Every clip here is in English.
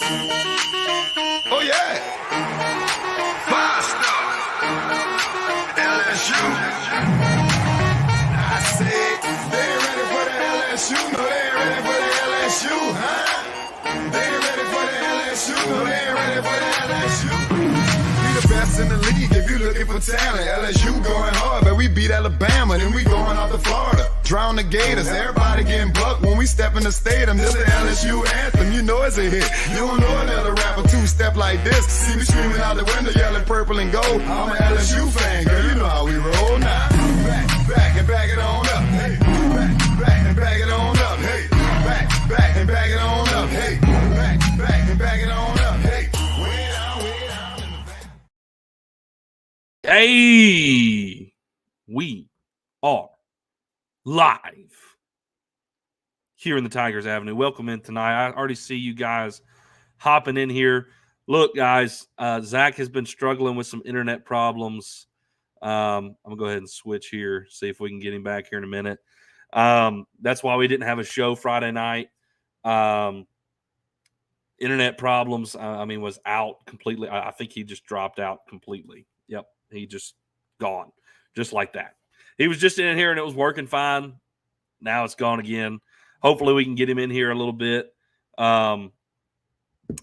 Oh, yeah. Five-star. LSU. I said, they ain't ready for the LSU. No, they ain't ready for the LSU, huh? They ain't ready for the LSU. No, they ain't ready for the LSU. We the best in the league if you looking for talent. LSU going hard, but we beat Alabama, then we going out to Florida. Drown the Gators, everybody getting bucked when we step in the stadium. This the LSU anthem, you know it's a hit. You don't know another rapper two-step like this. See me screaming out the window, yelling purple and gold. I'm an LSU fan, girl, you know how we roll now. Back and back it on up, hey. Back and back it on up, hey. Back and back it on up, hey. Back and back it on up, hey. Way down in the back. Hey, we are live here in the Tigers Avenue. Welcome in tonight. I already see you guys hopping in here. Look, guys, Zach has been struggling with some internet problems. I'm going to go ahead and switch here, see if we can get him back here in a minute. That's why we didn't have a show Friday night. Internet problems, was out completely. I think he just dropped out completely. Yep, he just gone, just like that. He was just in here and it was working fine. Now it's gone again. Hopefully we can get him in here a little bit and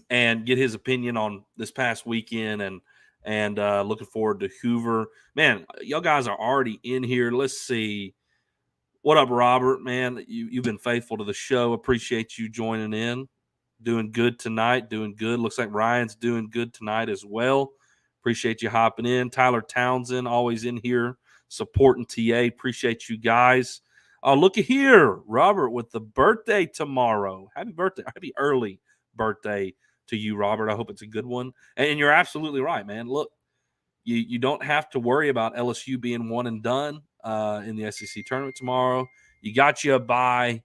get his opinion on this past weekend and looking forward to Hoover. Man, y'all guys are already in here. Let's see. What up, Robert? Man, you've been faithful to the show. Appreciate you joining in. Doing good tonight. Doing good. Looks like Ryan's doing good tonight as well. Appreciate you hopping in. Tyler Townsend, always in here supporting TA. Appreciate you guys. Oh, look at here. Robert with the birthday tomorrow. Happy birthday. Happy early birthday to you, Robert. I hope it's a good one. And you're absolutely right, man. Look, you don't have to worry about LSU being one and done in the SEC tournament tomorrow. You got you a bye,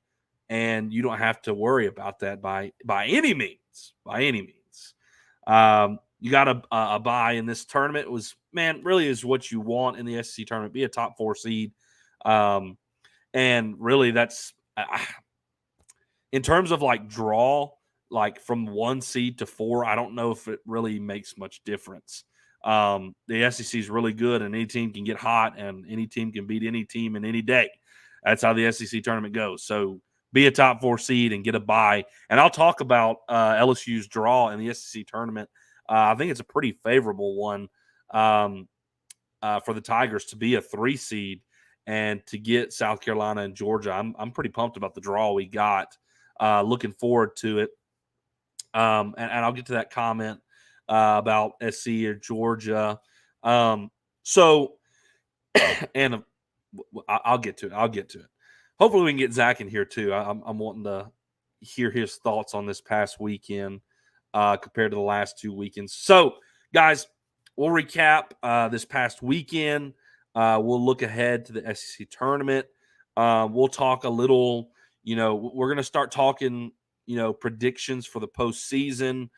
and you don't have to worry about that by any means. By any means. You got a bye in this tournament. It was, man, really is what you want in the SEC tournament. Be a top 4 seed. And really that's in terms of like draw, like from 1 seed to 4, I don't know if it really makes much difference. The SEC is really good and any team can get hot and any team can beat any team in any day. That's how the SEC tournament goes. So be a top 4 seed and get a bye. And I'll talk about LSU's draw in the SEC tournament. I think it's a pretty favorable one for the Tigers to be a 3 seed and to get South Carolina and Georgia. I'm pretty pumped about the draw we got. Looking forward to it. And I'll get to that comment about SC or Georgia. And I'll get to it. Hopefully we can get Zach in here too. I'm wanting to hear his thoughts on this past weekend compared to the last 2 weekends. So, guys, we'll recap this past weekend. We'll look ahead to the SEC tournament. We'll talk a little, we're going to start talking, predictions for the postseason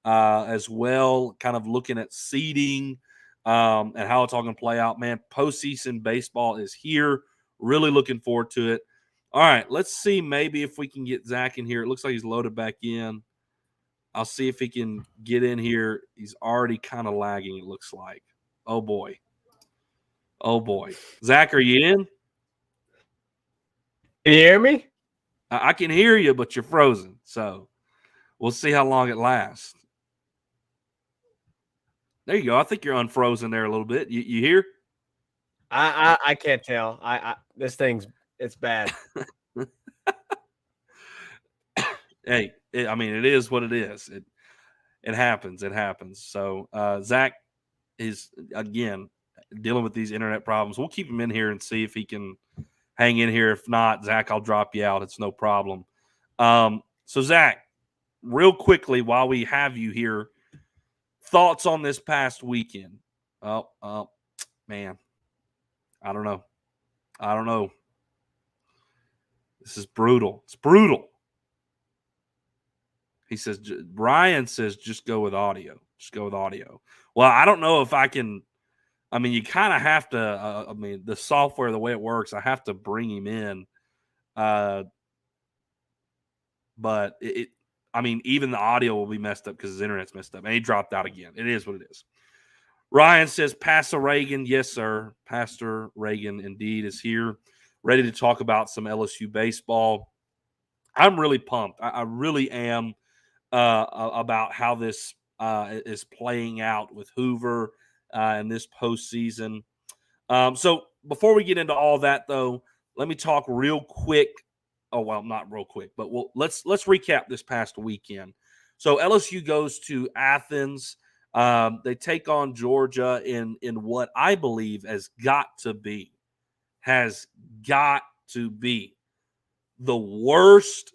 as well, kind of looking at seeding and how it's all going to play out. Man, postseason baseball is here. Really looking forward to it. All right, let's see maybe if we can get Zach in here. It looks like he's loaded back in. I'll see if he can get in here. He's already kind of lagging, it looks like. Oh, boy. Zach, are you in? Can you hear me? I can hear you, but you're frozen. So we'll see how long it lasts. There you go. I think you're unfrozen there a little bit. You hear? I can't tell. This it's bad. Hey, it is what it is. It happens. So Zach is, again, dealing with these internet problems. We'll keep him in here and see if he can hang in here. If not, Zach, I'll drop you out. It's no problem. So, Zach, real quickly while we have you here, thoughts on this past weekend? Oh, man. I don't know. This is brutal. It's brutal. He says, Brian says, just go with audio. Well, I don't know if I can. You kind of have to. The software, the way it works, I have to bring him in. But I mean, even the audio will be messed up because his internet's messed up. And he dropped out again. It is what it is. Ryan says, Pastor Reagan. Yes, sir. Pastor Reagan indeed is here, ready to talk about some LSU baseball. I'm really pumped. I really am about how this is playing out with Hoover in this postseason. So before we get into all that, though, let me talk real quick. Oh, well, not real quick, but let's recap this past weekend. So LSU goes to Athens. They take on Georgia in what I believe has got to be the worst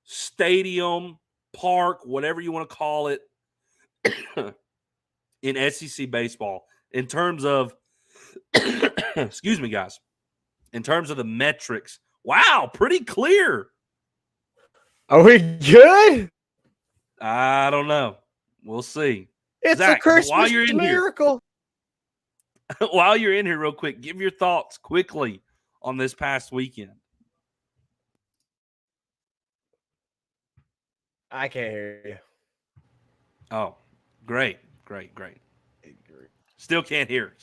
stadium, park, whatever you want to call it, in SEC baseball in terms of, excuse me, guys, in terms of the metrics. Wow, pretty clear. Are we good? I don't know. We'll see. It's Zach, a Christmas while you're in miracle. Here, while you're in here real quick, give your thoughts quickly on this past weekend. I can't hear you. Oh, great. Still can't hear.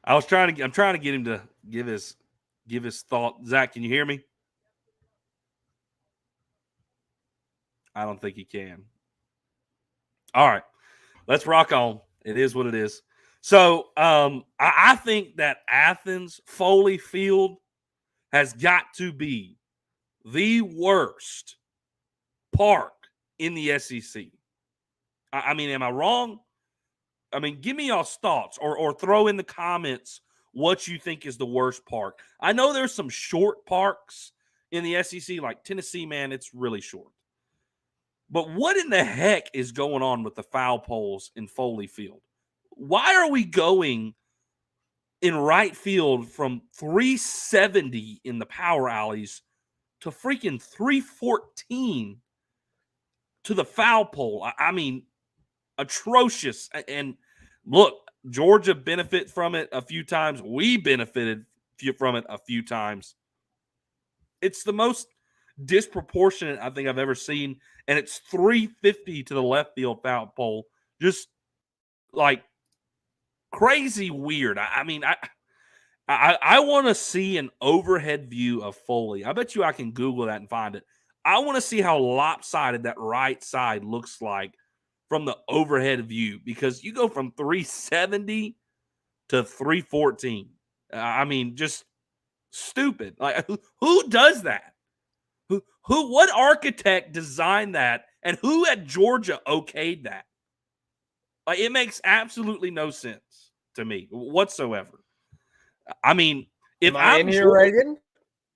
I'm trying to get him to give his thought. Zach, can you hear me? I don't think he can. All right, let's rock on. It is what it is. So I think that Athens Foley Field has got to be the worst park in the SEC. I mean, am I wrong? I mean, give me y'all's thoughts or throw in the comments what you think is the worst park. I know there's some short parks in the SEC, like Tennessee, man, it's really short. But what in the heck is going on with the foul poles in Foley Field? Why are we going in right field from 370 in the power alleys to freaking 314 to the foul pole? I mean, atrocious. And look, Georgia benefited from it a few times. We benefited from it a few times. It's the most disproportionate I think I've ever seen, and it's 350 to the left field foul pole. Just like crazy weird. I mean, I want to see an overhead view of Foley. I bet you I can Google that and find it. I want to see how lopsided that right side looks like from the overhead view, because you go from 370 to 314. I mean, just stupid. Like, who does that? What architect designed that, and who at Georgia okayed that? Like, it makes absolutely no sense to me whatsoever. I mean, if I'm in here, Reagan?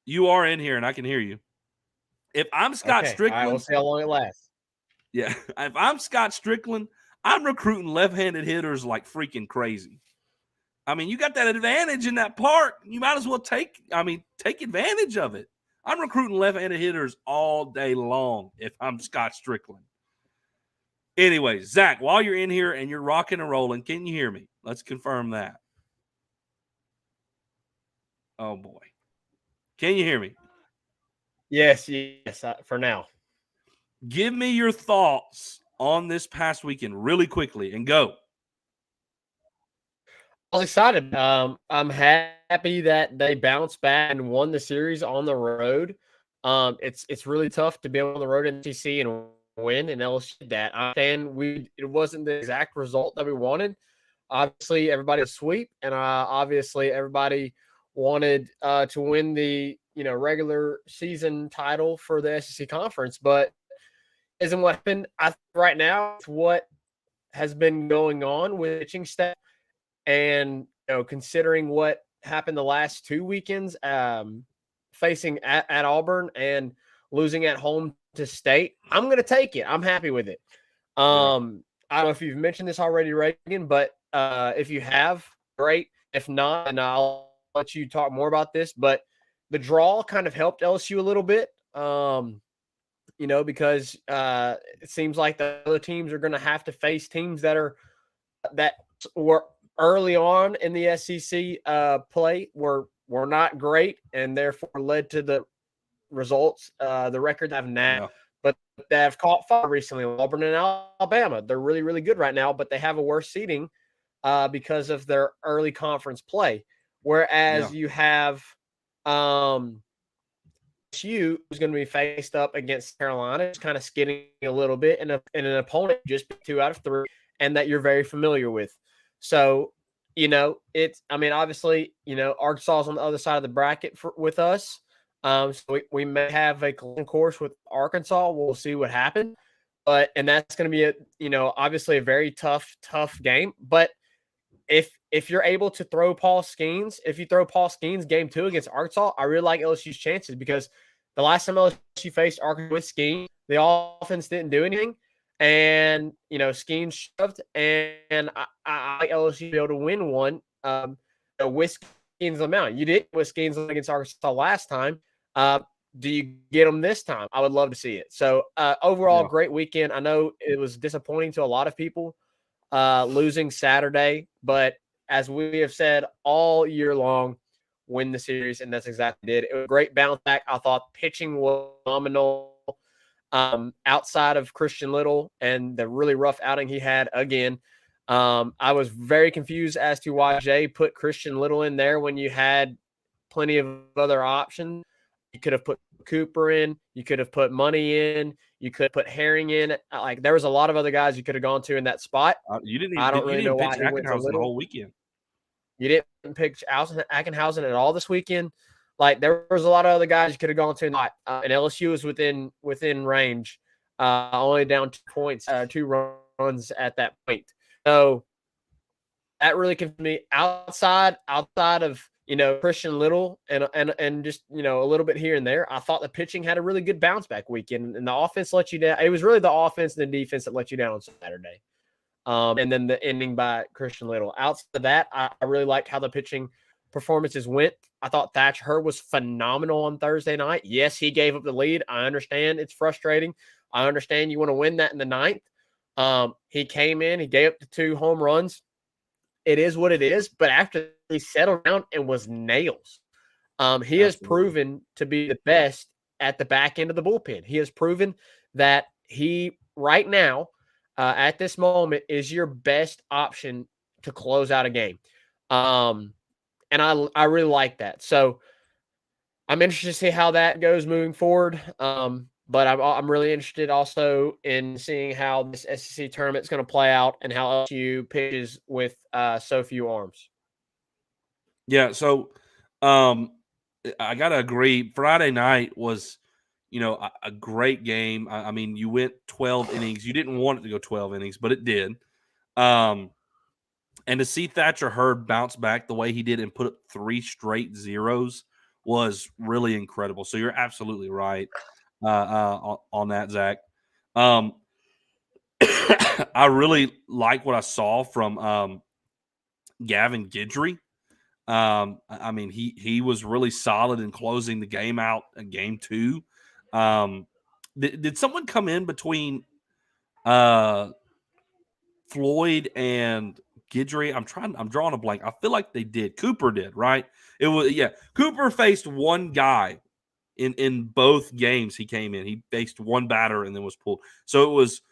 You are in here, and I can hear you. If I'm Scott Strickland, right, we'll see how long it lasts. Yeah, if I'm Scott Strickland, I'm recruiting left-handed hitters like freaking crazy. I mean, you got that advantage in that park. You might as well take advantage of it. I'm recruiting left-handed hitters all day long if I'm Scott Strickland. Anyway, Zach, while you're in here and you're rocking and rolling, can you hear me? Let's confirm that. Oh, boy. Can you hear me? Yes, for now. Give me your thoughts on this past weekend really quickly and go. I was excited. I'm happy that they bounced back and won the series on the road. It's really tough to be on the road in SEC and win, and LSU did that. I understand it wasn't the exact result that we wanted. Obviously, everybody was sweep, and obviously everybody wanted to win the regular season title for the SEC conference, but isn't what happened. I think right now it's what has been going on with pitching staff, and considering what happened the last 2 weekends, facing at Auburn and losing at home to State, I'm going to take it. I'm happy with it. I don't know if you've mentioned this already, Reagan, but if you have, great. If not, and I'll let you talk more about this, but the draw kind of helped LSU a little bit. Because it seems like the other teams are going to have to face teams that were early on in the SEC play were not great, and therefore led to the results, the record they have now. Yeah. but they have caught fire recently. Auburn and Alabama, they're really, really good right now, but they have a worse seeding because of their early conference play. Whereas you have LSU, who's going to be faced up against Carolina, just kind of skidding a little bit, and an opponent just 2 out of 3, and that you're very familiar with. So, obviously, Arkansas is on the other side of the bracket with us. So we may have a course with Arkansas. We'll see what happens. And that's going to be obviously a very tough game. But if you're able to throw Paul Skeens, if you throw Paul Skeens game 2 against Arkansas, I really like LSU's chances, because the last time LSU faced Arkansas with Skeens, the offense didn't do anything. And, Skeens shoved, and I like LSU to be able to win one with Skeens amount. You did with Skeens against Arkansas last time. Do you get them this time? I would love to see it. So overall, great weekend. I know it was disappointing to a lot of people losing Saturday, but as we have said all year long, win the series, and that's exactly what it did. It was a great bounce back. I thought pitching was phenomenal. Outside of Christian Little and the really rough outing he had again, I was very confused as to why Jay put Christian Little in there when you had plenty of other options. You could have put Cooper in. You could have put Money in. You could put Herring in. Like, there was a lot of other guys you could have gone to in that spot. You didn't. I don't really know why he went to the Little whole weekend. You didn't pick Ackenhausen at all this weekend. Like, there was a lot of other guys you could have gone to. Not and LSU was within range, only down 2 points, 2 runs at that point. So that really confused me. Outside of Christian Little and just a little bit here and there, I thought the pitching had a really good bounce back weekend, and the offense let you down. It was really the offense and the defense that let you down on Saturday. And then the ending by Christian Little. Outside of that, I really liked how the pitching performances went. I thought Thatcher Hurd was phenomenal on Thursday night. Yes, he gave up the lead. I understand it's frustrating. I understand you want to win that in the 9th. He came in, he gave up the 2 home runs. It is what it is. But after he settled down and was nails, he has proven to be the best at the back end of the bullpen. He has proven that he, right now, at this moment, is your best option to close out a game. And I really like that. So I'm interested to see how that goes moving forward. But I'm really interested also in seeing how this SEC tournament is going to play out and how LSU pitches with so few arms. Yeah, so I got to agree. Friday night was, a great game. I mean, you went 12 innings. You didn't want it to go 12 innings, but it did. And to see Thatcher Hurd bounce back the way he did and put up 3 straight zeros was really incredible. So you're absolutely right on that, Zach. I really like what I saw from Gavin Guidry. I mean, he was really solid in closing the game out in game 2. Did someone come in between Floyd and Guidry? I'm drawing a blank. I feel like they did. Cooper did, right? It was Cooper faced one guy in both games. He came in. He faced one batter and then was pulled. So it was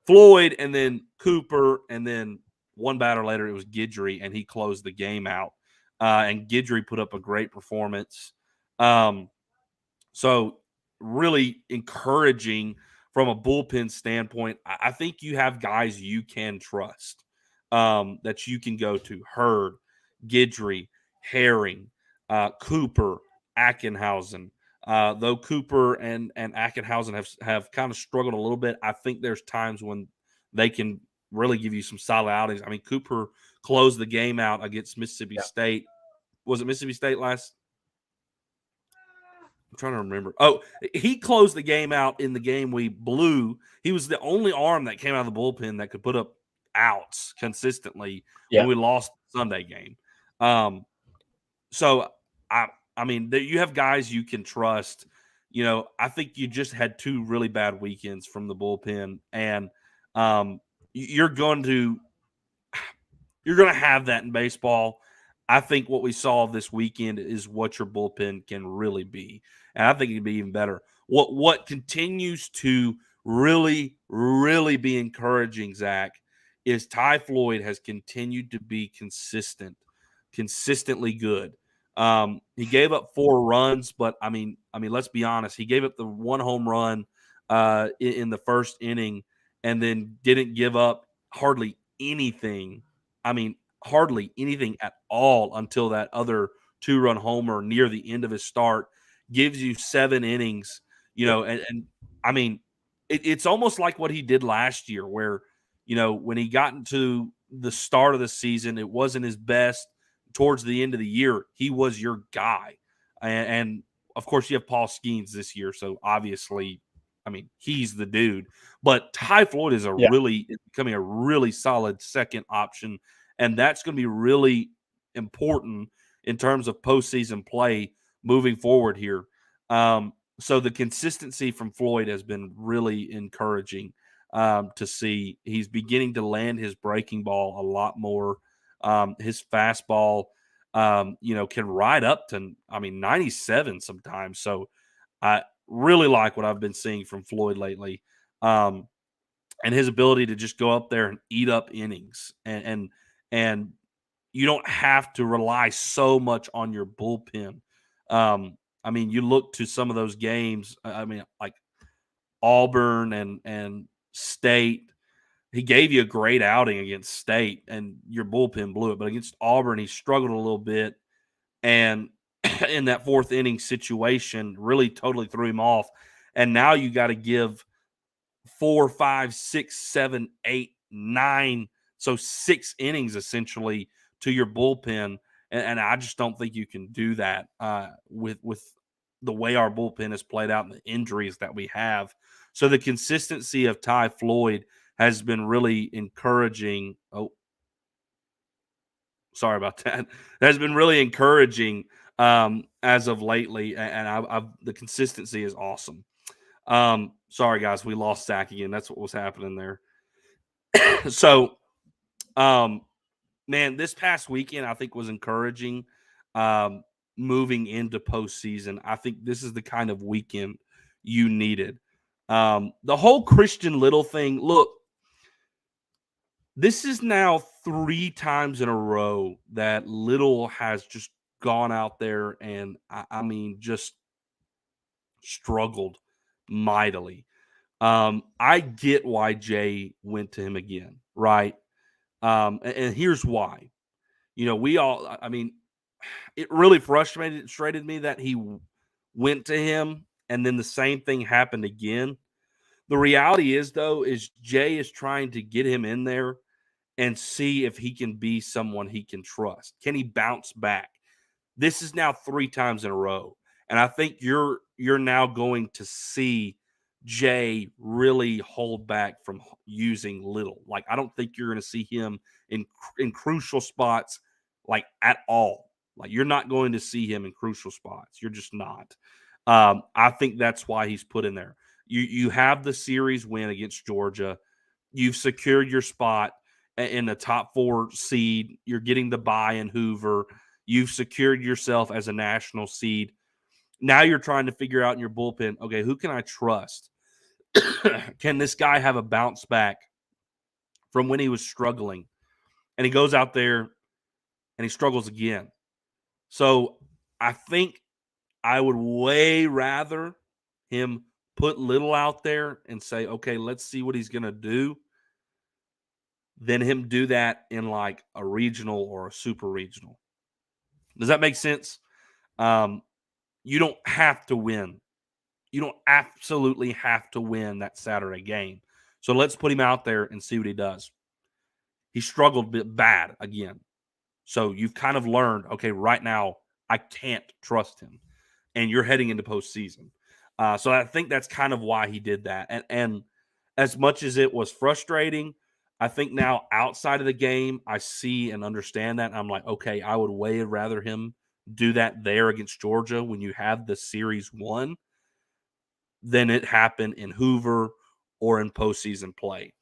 Floyd and then Cooper, and then one batter later it was Guidry, and he closed the game out. And Guidry put up a great performance. So really encouraging from a bullpen standpoint. I think you have guys you can trust. That you can go to: Hurd, Guidry, Herring, Cooper, Ackenhausen. Though Cooper and Ackenhausen have kind of struggled a little bit, I think there's times when they can really give you some solid outings. I mean, Cooper closed the game out against Mississippi State. Was it Mississippi State last? I'm trying to remember. Oh, he closed the game out in the game we blew. He was the only arm that came out of the bullpen that could put up outs consistently when we lost the Sunday game. So I mean, you have guys you can trust. I think you just had 2 really bad weekends from the bullpen, and you're going to have that in baseball. I think what we saw this weekend is what your bullpen can really be, and I think it can be even better. What continues to really, really be encouraging, Zach, is Ty Floyd has continued to be consistently good. He gave up 4 runs, but I mean, let's be honest. He gave up the 1 home run in the first inning, and then didn't give up hardly anything. I mean, hardly anything at all until that other 2-run homer near the end of his start. Gives you 7 innings, and I mean, it's almost like what he did last year, where when he got into the start of the season, it wasn't his best. Towards the end of the year, he was your guy. And of course, you have Paul Skeens this year. So obviously, I mean, he's the dude. But Ty Floyd is becoming a really solid second option. And that's going to be really important in terms of postseason play moving forward here. So the consistency from Floyd has been really encouraging to see. He's beginning to land his breaking ball a lot more. His fastball, can ride up to, 97 sometimes. So I really like what I've been seeing from Floyd lately. And his ability to just go up there and eat up innings. And you don't have to rely so much on your bullpen. You look to some of those games, like Auburn and State. He gave you a great outing against State, and your bullpen blew it. But against Auburn, he struggled a little bit, and in that 4th inning situation, really totally threw him off. And now you got to give 4, 5, 6, 7, 8, 9, so 6 innings essentially to your bullpen, and I just don't think you can do that with the way our bullpen has played out and the injuries that we have. So the consistency of Ty Floyd has been really encouraging. Oh, sorry about that. Has been really encouraging as of lately, and the consistency is awesome. Sorry guys, we lost Zach again. That's what was happening there. So, man, this past weekend I think was encouraging. Moving into postseason, I think this is the kind of weekend you needed. The whole Christian Little thing. Look, this is now 3 times in a row that Little has just gone out there and just struggled mightily. I get why Jay went to him again, right? And here's why. It really frustrated me that he went to him and then the same thing happened again. The reality is, though, is Jay is trying to get him in there and see if he can be someone he can trust. Can he bounce back? This is now 3 times in a row. And I think you're now going to see Jay really hold back from using Little. Like, I don't think you're going to see him in crucial spots, like, at all. Like, you're not going to see him in crucial spots. You're just not. I think that's why he's put in there. You have the series win against Georgia. You've secured your spot in the top 4 seed. You're getting the bye in Hoover. You've secured yourself as a national seed. Now you're trying to figure out in your bullpen, okay, who can I trust? Can this guy have a bounce back from when he was struggling? And he goes out there and he struggles again. So I think I would way rather him put Little out there and say, okay, let's see what he's going to do, than him do that in like a regional or a super regional. Does that make sense? You don't have to win. You don't absolutely have to win that Saturday game. So let's put him out there and see what he does. He struggled bad again. So you've kind of learned, okay, right now I can't trust him. And you're heading into postseason. So I think that's kind of why he did that. And as much as it was frustrating, I think now outside of the game, I see and understand that. And I'm like, okay, I would way rather him do that there against Georgia when you have the series won than it happened in Hoover or in postseason play.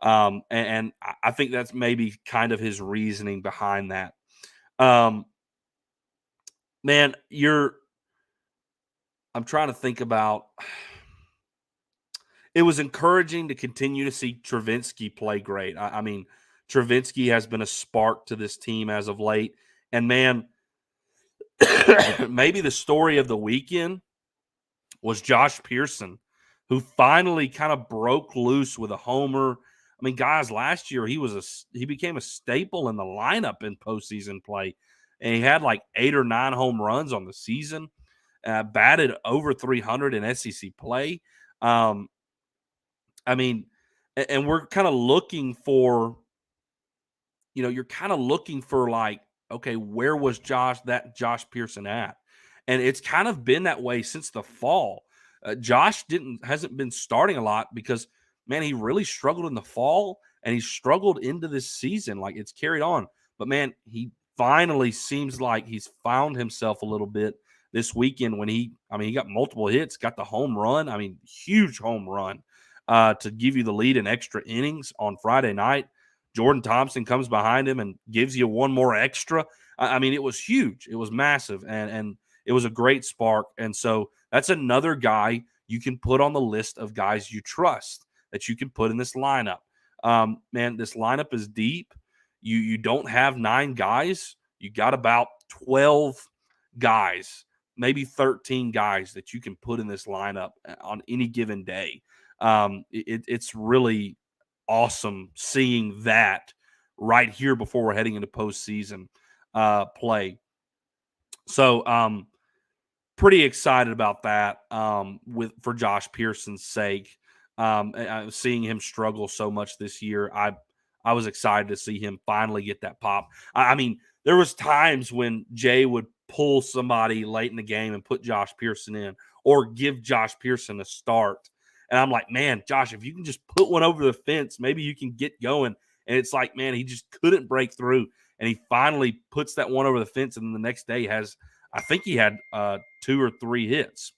And I think that's maybe kind of his reasoning behind that. Man, I'm trying to think about, it was encouraging to continue to see Travinsky play great. I mean, Travinsky has been a spark to this team as of late. And man, maybe the story of the weekend was Josh Pearson, who finally kind of broke loose with a homer. I mean, guys, last year he became a staple in the lineup in postseason play, and he had like 8 or 9 home runs on the season. Batted over 300 in SEC play. I mean, and we're kind of looking for, you're kind of looking for like, okay, where was Josh Pearson at? And it's kind of been that way since the fall. Josh hasn't been starting a lot because, man, he really struggled in the fall and he struggled into this season. Like, it's carried on. But man, he finally seems like he's found himself a little bit this weekend when he got multiple hits, got the home run. I mean, huge home run to give you the lead in extra innings on Friday night. Jordan Thompson comes behind him and gives you one more extra. I mean, it was huge. It was massive, and it was a great spark. And so that's another guy you can put on the list of guys you trust that you can put in this lineup. Man, this lineup is deep. You don't have 9 guys. You got about 12 guys, maybe 13 guys that you can put in this lineup on any given day. It's really awesome seeing that right here before we're heading into postseason play. So pretty excited about that for Josh Pearson's sake. Seeing him struggle so much this year, I was excited to see him finally get that pop. I mean, there was times when Jay would pull somebody late in the game and put Josh Pearson in or give Josh Pearson a start. And I'm like, man, Josh, if you can just put one over the fence, maybe you can get going. And it's like, man, he just couldn't break through. And he finally puts that one over the fence. And the next day I think he had 2 or 3 hits.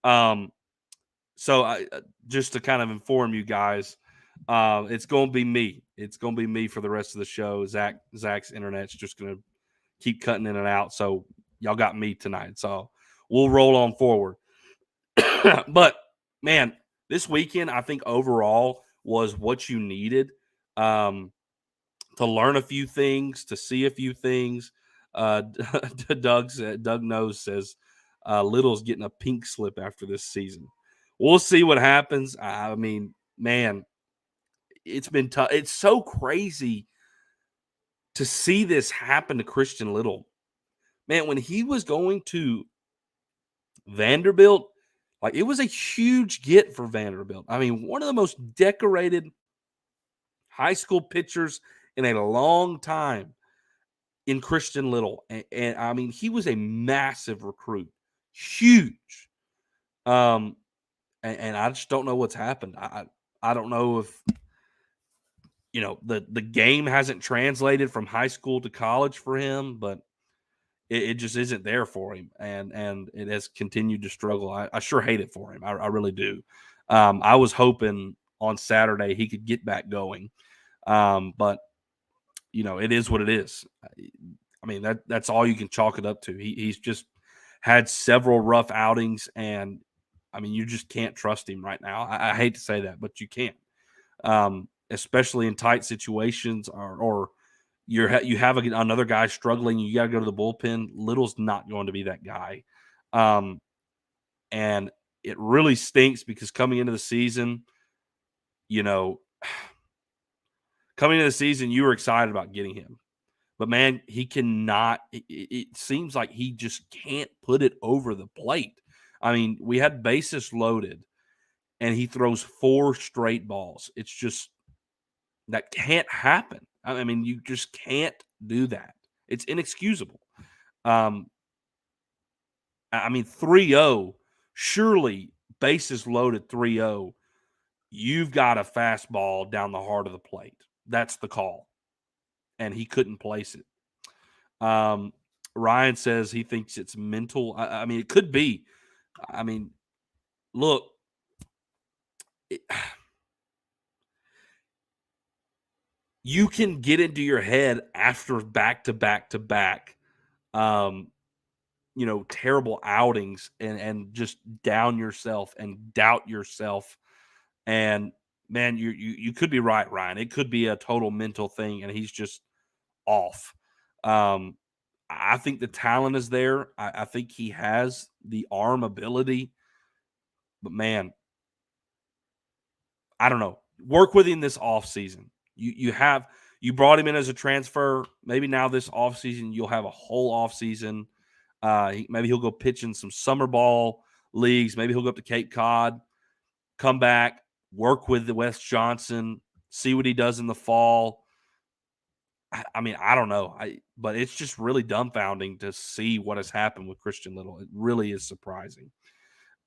So just to kind of inform you guys, it's going to be me. It's going to be me for the rest of the show. Zach's internet's just going to keep cutting in and out. So y'all got me tonight. So we'll roll on forward. But, man, this weekend, I think overall was what you needed to learn a few things, to see a few things. Doug Knows says Little's getting a pink slip after this season. We'll see what happens. I mean, man, it's been tough. It's so crazy to see this happen to Christian Little. Man, when he was going to Vanderbilt, like, it was a huge get for Vanderbilt. I mean, one of the most decorated high school pitchers in a long time in Christian Little. And I mean, he was a massive recruit, huge. And I just don't know what's happened. I don't know if, the game hasn't translated from high school to college for him, but it just isn't there for him, and it has continued to struggle. I sure hate it for him. I really do. I was hoping on Saturday he could get back going, but it is what it is. I mean, that's all you can chalk it up to. He's just had several rough outings, and I mean, you just can't trust him right now. I hate to say that, but you can't, especially in tight situations or you have another guy struggling, you got to go to the bullpen. Little's not going to be that guy. And it really stinks because coming into the season, you were excited about getting him. But, man, he cannot – it seems like he just can't put it over the plate. I mean, we had bases loaded, and he throws 4 straight balls. It's just – that can't happen. I mean, you just can't do that. It's inexcusable. I mean, 3-0, surely bases loaded 3-0, you've got a fastball down the heart of the plate. That's the call. And he couldn't place it. Ryan says he thinks it's mental. I mean, it could be. I mean, look, you can get into your head after back-to-back-to-back, terrible outings and just down yourself and doubt yourself And man, you could be right, Ryan. It could be a total mental thing, and he's just off. I think the talent is there. I think he has the arm ability, but man, I don't know. Work with him this offseason. You brought him in as a transfer. Maybe now this offseason you'll have a whole offseason. Maybe he'll go pitch in some summer ball leagues. Maybe he'll go up to Cape Cod, come back, work with the Wes Johnson, see what he does in the fall. I mean, I don't know. But it's just really dumbfounding to see what has happened with Christian Little. It really is surprising.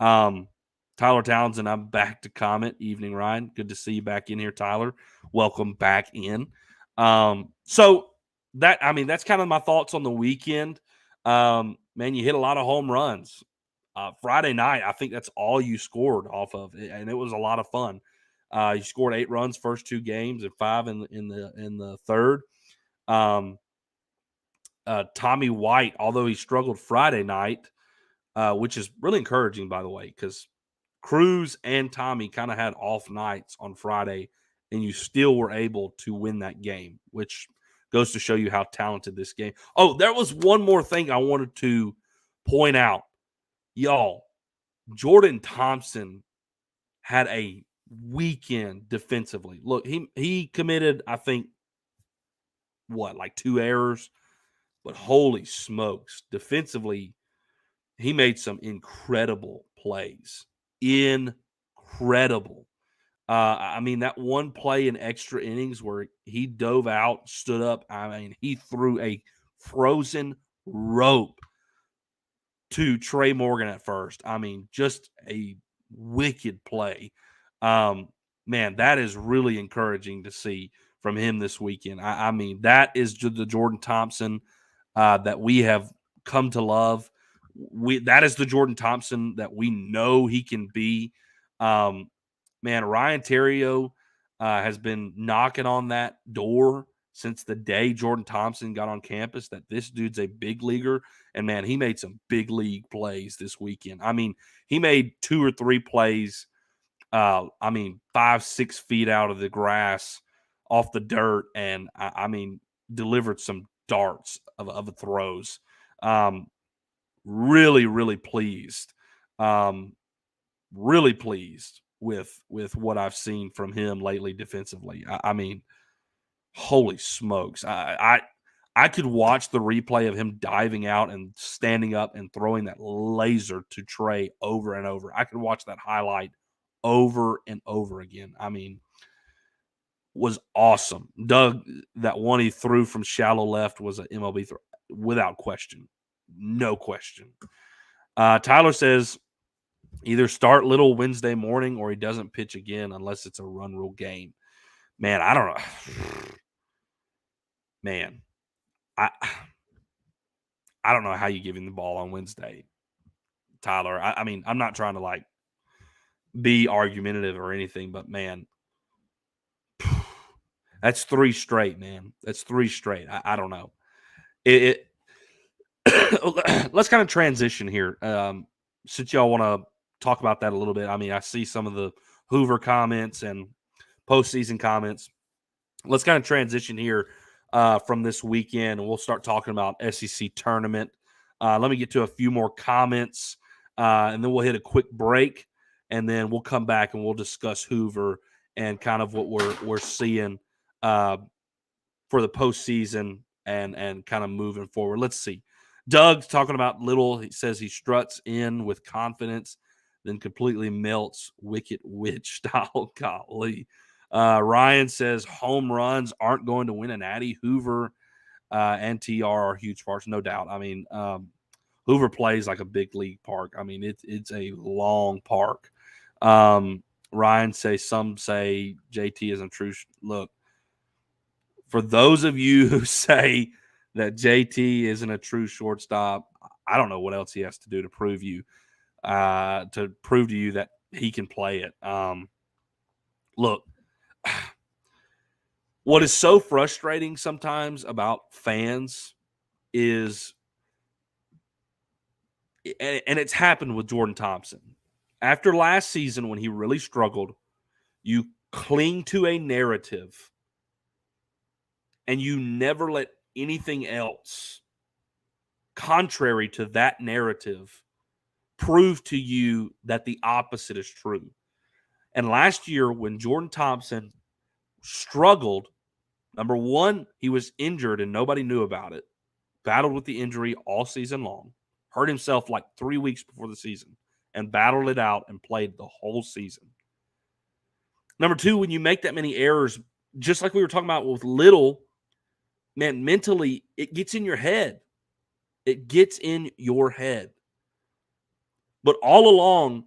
Tyler Townsend, I'm back to comment. Evening, Ryan. Good to see you back in here, Tyler. Welcome back in. So that's kind of my thoughts on the weekend. Man, you hit a lot of home runs. Friday night, I think that's all you scored off of, and it was a lot of fun. You scored 8 runs first 2 games and 5 in the third. Tommy White, although he struggled Friday night, which is really encouraging, by the way, because Cruz and Tommy kind of had off nights on Friday, and you still were able to win that game, which goes to show you how talented this game. Oh, there was one more thing I wanted to point out. Y'all, Jordan Thompson had a weekend defensively. Look, he committed, I think, like 2 errors, but holy smokes, defensively, he made some incredible plays. Incredible. I mean, that one play in extra innings where he dove out, stood up. I mean, he threw a frozen rope to Trey Morgan at first. I mean, just a wicked play. Man, that is really encouraging to see from him this weekend. I mean, that is the Jordan Thompson that we have come to love. That is the Jordan Thompson that we know he can be. Man, Ryan Terrio has been knocking on that door since the day Jordan Thompson got on campus that this dude's a big leaguer. And, man, he made some big league plays this weekend. I mean, he made 2 or 3 plays, 5-6 feet out of the grass off the dirt, and, delivered some darts of throws. Really, really pleased. Really pleased with what I've seen from him lately defensively. I mean, holy smokes. I could watch the replay of him diving out and standing up and throwing that laser to Trey over and over. I could watch that highlight over and over again. I mean, was awesome. Doug, that one he threw from shallow left was an MLB throw without question. No question. Tyler says either start Little Wednesday morning or he doesn't pitch again unless it's a run rule game. Man, I don't know. Man, I don't know how you give him the ball on Wednesday, Tyler. I mean, I'm not trying to like be argumentative or anything, but man, that's 3 straight, man. That's 3 straight. I don't know. Let's kind of transition here. Since y'all want to talk about that a little bit. I mean, I see some of the Hoover comments and postseason comments. Let's kind of transition here from this weekend, and we'll start talking about SEC tournament. Let me get to a few more comments, and then we'll hit a quick break, and then we'll come back and we'll discuss Hoover and kind of what we're seeing for the postseason and kind of moving forward. Let's see. Doug's talking about Little. He says he struts in with confidence, then completely melts Wicked Witch style. Golly. Ryan says home runs aren't going to win an Natty. Hoover and TR are huge parts, no doubt. I mean, Hoover plays like a big league park. I mean, it's a long park. Ryan says some say JT isn't true. Look, for those of you who say that JT isn't a true shortstop, I don't know what else he has to do to prove to you that he can play it. Look, what is so frustrating sometimes about fans is, and it's happened with Jordan Thompson. After last season when he really struggled, you cling to a narrative and you never let anything else contrary to that narrative prove to you that the opposite is true. And last year, when Jordan Thompson struggled, number one, he was injured and nobody knew about it, battled with the injury all season long, hurt himself like 3 weeks before the season, and battled it out and played the whole season. Number two, when you make that many errors, just like we were talking about with Little, man, mentally, it gets in your head. It gets in your head. But all along,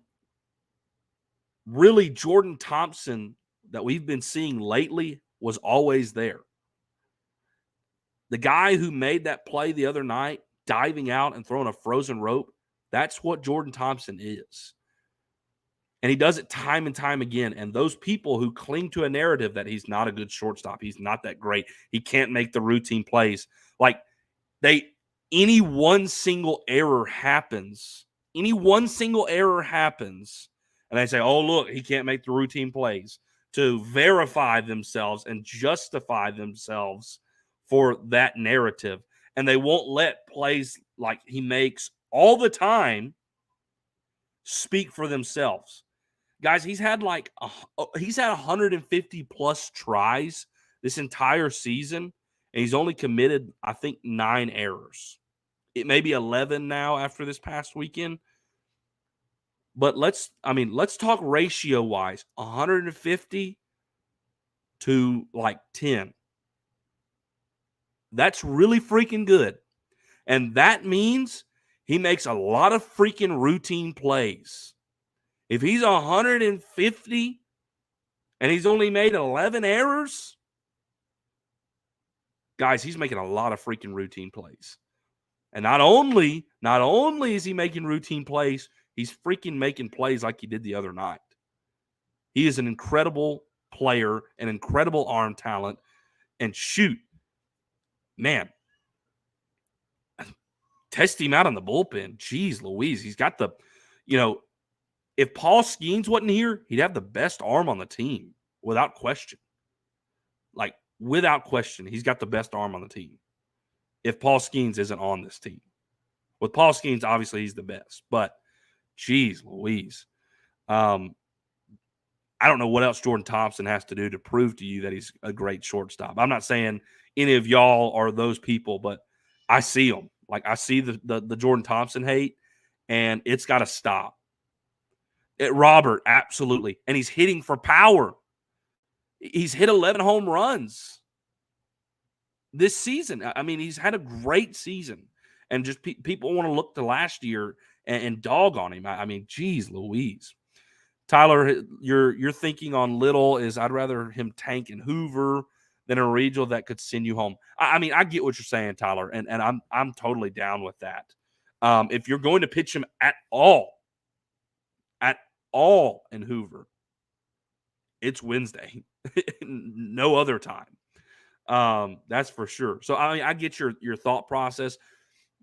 really, Jordan Thompson that we've been seeing lately was always there. The guy who made that play the other night, diving out and throwing a frozen rope, that's what Jordan Thompson is. And he does it time and time again. And those people who cling to a narrative that he's not a good shortstop, he's not that great, he can't make the routine plays, like any one single error happens, and they say, oh, look, he can't make the routine plays, to verify themselves and justify themselves for that narrative. And they won't let plays like he makes all the time speak for themselves. Guys, he's had 150 plus tries this entire season, and he's only committed, I think, 9 errors. It may be 11 now after this past weekend. But let's talk ratio-wise. 150 to like 10. That's really freaking good. And that means he makes a lot of freaking routine plays. If he's 150 and he's only made 11 errors, guys, he's making a lot of freaking routine plays. And not only is he making routine plays, he's freaking making plays like he did the other night. He is an incredible player, an incredible arm talent. And shoot, man, test him out on the bullpen. Jeez Louise. He's got if Paul Skeens wasn't here, he'd have the best arm on the team, without question. Like, without question, he's got the best arm on the team. If Paul Skeens isn't on this team. With Paul Skeens, obviously he's the best. But, geez Louise. I don't know what else Jordan Thompson has to do to prove to you that he's a great shortstop. I'm not saying any of y'all are those people, but I see them. Like, I see the Jordan Thompson hate, and it's got to stop. Robert, absolutely. And he's hitting for power. He's hit 11 home runs this season. I mean, he's had a great season. And just people want to look to last year and dog on him. I mean, geez Louise. Tyler, your thinking on Little is I'd rather him tank in Hoover than a regional that could send you home. I mean, I get what you're saying, Tyler, and I'm totally down with that. If you're going to pitch him at all in Hoover, it's Wednesday, no other time. That's for sure. So I mean, I get your thought process,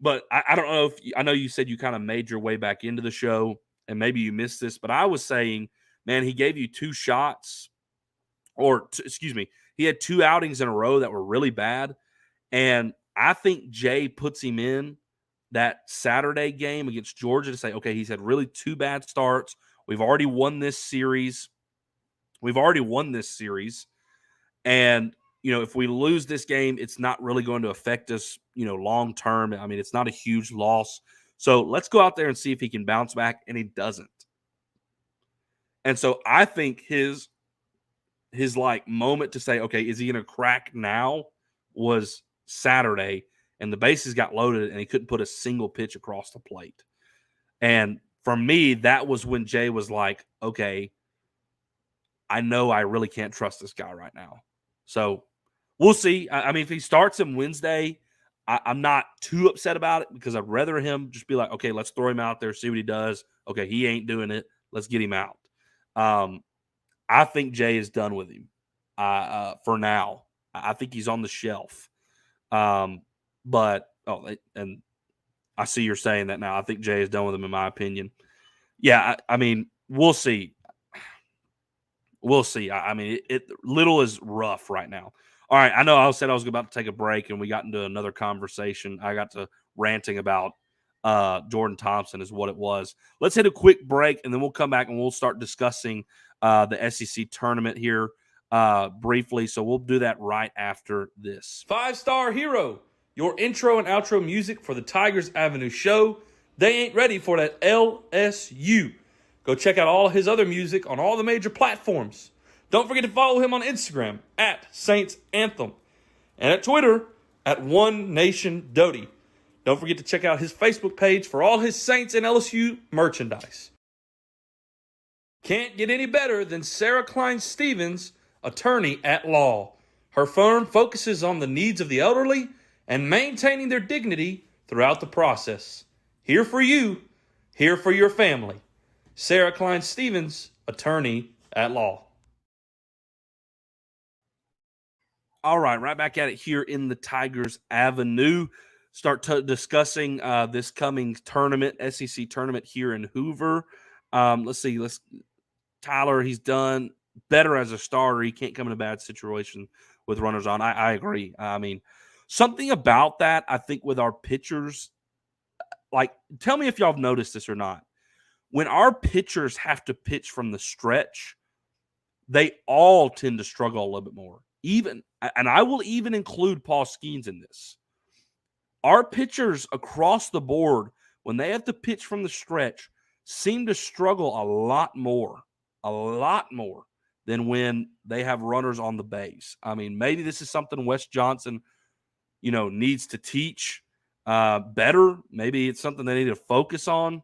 but I don't know I know you said you kind of made your way back into the show. And maybe you missed this, but I was saying, man, he gave you 2 shots, he had 2 outings in a row that were really bad. And I think Jay puts him in that Saturday game against Georgia to say, okay, he's had really 2 bad starts. We've already won this series. And, if we lose this game, it's not really going to affect us, long term. I mean, it's not a huge loss. So let's go out there and see if he can bounce back, and he doesn't. And so I think his like moment to say, okay, is he going to crack now, was Saturday, and the bases got loaded, and he couldn't put a single pitch across the plate. And for me, that was when Jay was like, okay, I know I really can't trust this guy right now. So we'll see. I mean, if he starts him Wednesday, I'm not too upset about it because I'd rather him just be like, okay, let's throw him out there, see what he does. Okay, he ain't doing it. Let's get him out. I think Jay is done with him for now. I think he's on the shelf. And I see you're saying that now. I think Jay is done with him, in my opinion. Yeah, I mean, we'll see. We'll see. I mean, Little is rough right now. All right, I know I said I was about to take a break, and we got into another conversation. I got to ranting about Jordan Thompson is what it was. Let's hit a quick break, and then we'll come back and we'll start discussing the SEC tournament here briefly. So we'll do that right after this. 5-Star Hero, your intro and outro music for the Tigers Avenue show. They ain't ready for that LSU. Go check out all his other music on all the major platforms. Don't forget to follow him on Instagram at Saints Anthem and at Twitter at One Nation Doty. Don't forget to check out his Facebook page for all his Saints and LSU merchandise. Can't get any better than Sarah Klein Stevens, attorney at law. Her firm focuses on the needs of the elderly and maintaining their dignity throughout the process. Here for you, here for your family. Sarah Klein Stevens, attorney at law. All right, right back at it here in the Tigers Avenue. Start discussing this coming tournament, SEC tournament here in Hoover. Let's see. Tyler, he's done better as a starter. He can't come in a bad situation with runners on. I agree. I mean, something about that, I think, with our pitchers, like, tell me if y'all have noticed this or not. When our pitchers have to pitch from the stretch, they all tend to struggle a little bit more. And I will even include Paul Skeens in this. Our pitchers across the board, when they have to pitch from the stretch, seem to struggle a lot more than when they have runners on the base. I mean, maybe this is something Wes Johnson, needs to teach better. Maybe it's something they need to focus on.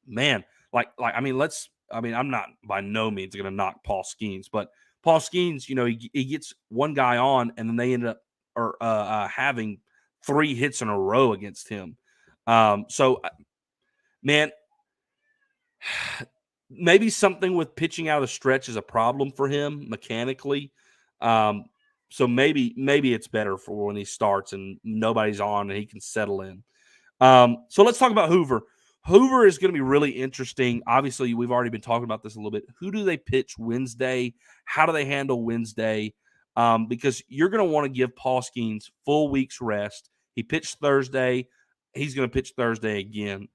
Man, I'm not by no means going to knock Paul Skeens, but Paul Skeens, he gets one guy on, and then they end up having 3 hits in a row against him. Man, maybe something with pitching out of the stretch is a problem for him mechanically. So maybe it's better for when he starts and nobody's on and he can settle in. So let's talk about Hoover. Hoover is going to be really interesting. Obviously, we've already been talking about this a little bit. Who do they pitch Wednesday? How do they handle Wednesday? Because you're going to want to give Paul Skeens full week's rest. He pitched Thursday. He's going to pitch Thursday again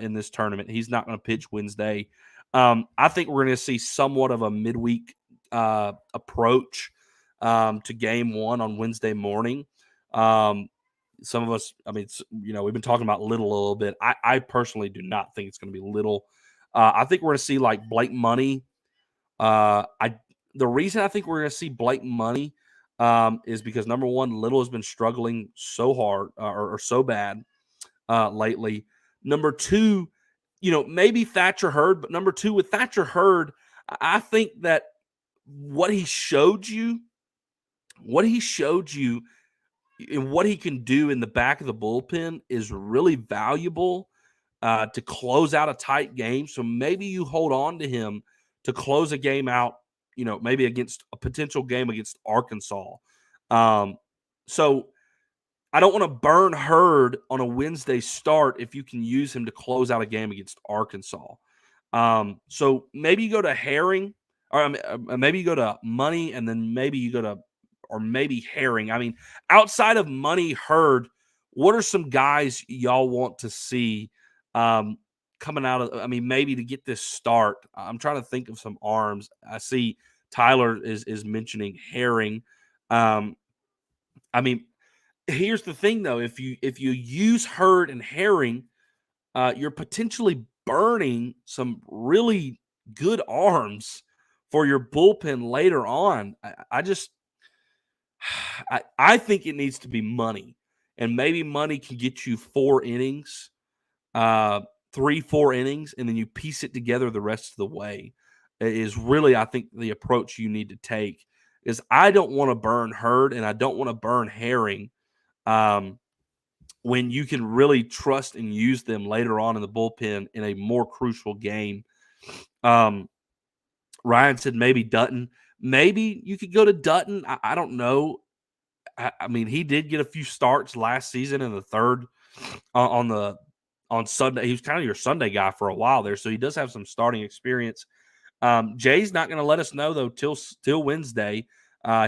in this tournament. He's not going to pitch Wednesday. I think we're going to see somewhat of a midweek approach to game one on Wednesday morning. Some of us, we've been talking about Little a little bit. I personally do not think it's going to be Little. I think we're going to see like Blake Money. The reason I think we're going to see Blake Money is because, number one, Little has been struggling so hard or so bad lately. Number two, maybe Thatcher Hurd, but number two, with Thatcher Hurd, I think that what he showed you and what he can do in the back of the bullpen is really valuable to close out a tight game. So maybe you hold on to him to close a game out, maybe against a potential game against Arkansas. So I don't want to burn Hurd on a Wednesday start if you can use him to close out a game against Arkansas. So maybe you go to Herring, or maybe you go to Money, and then maybe you go to, or maybe Herring. I mean, outside of Money, Hurd, what are some guys y'all want to see coming out of, maybe to get this start? I'm trying to think of some arms. I see Tyler is mentioning Herring. Here's the thing, though. If you use Hurd and Herring, you're potentially burning some really good arms for your bullpen later on. I think it needs to be Money, and maybe Money can get you 4 innings, 3-4 innings, and then you piece it together the rest of the way. Is really, I think, the approach you need to take. Is I don't want to burn Hurd and I don't want to burn Herring when you can really trust and use them later on in the bullpen in a more crucial game. Ryan said maybe Dutton. Maybe you could go to Dutton. I don't know. He did get a few starts last season in the third on Sunday. He was kind of your Sunday guy for a while there, so he does have some starting experience. Jay's not going to let us know though till Wednesday.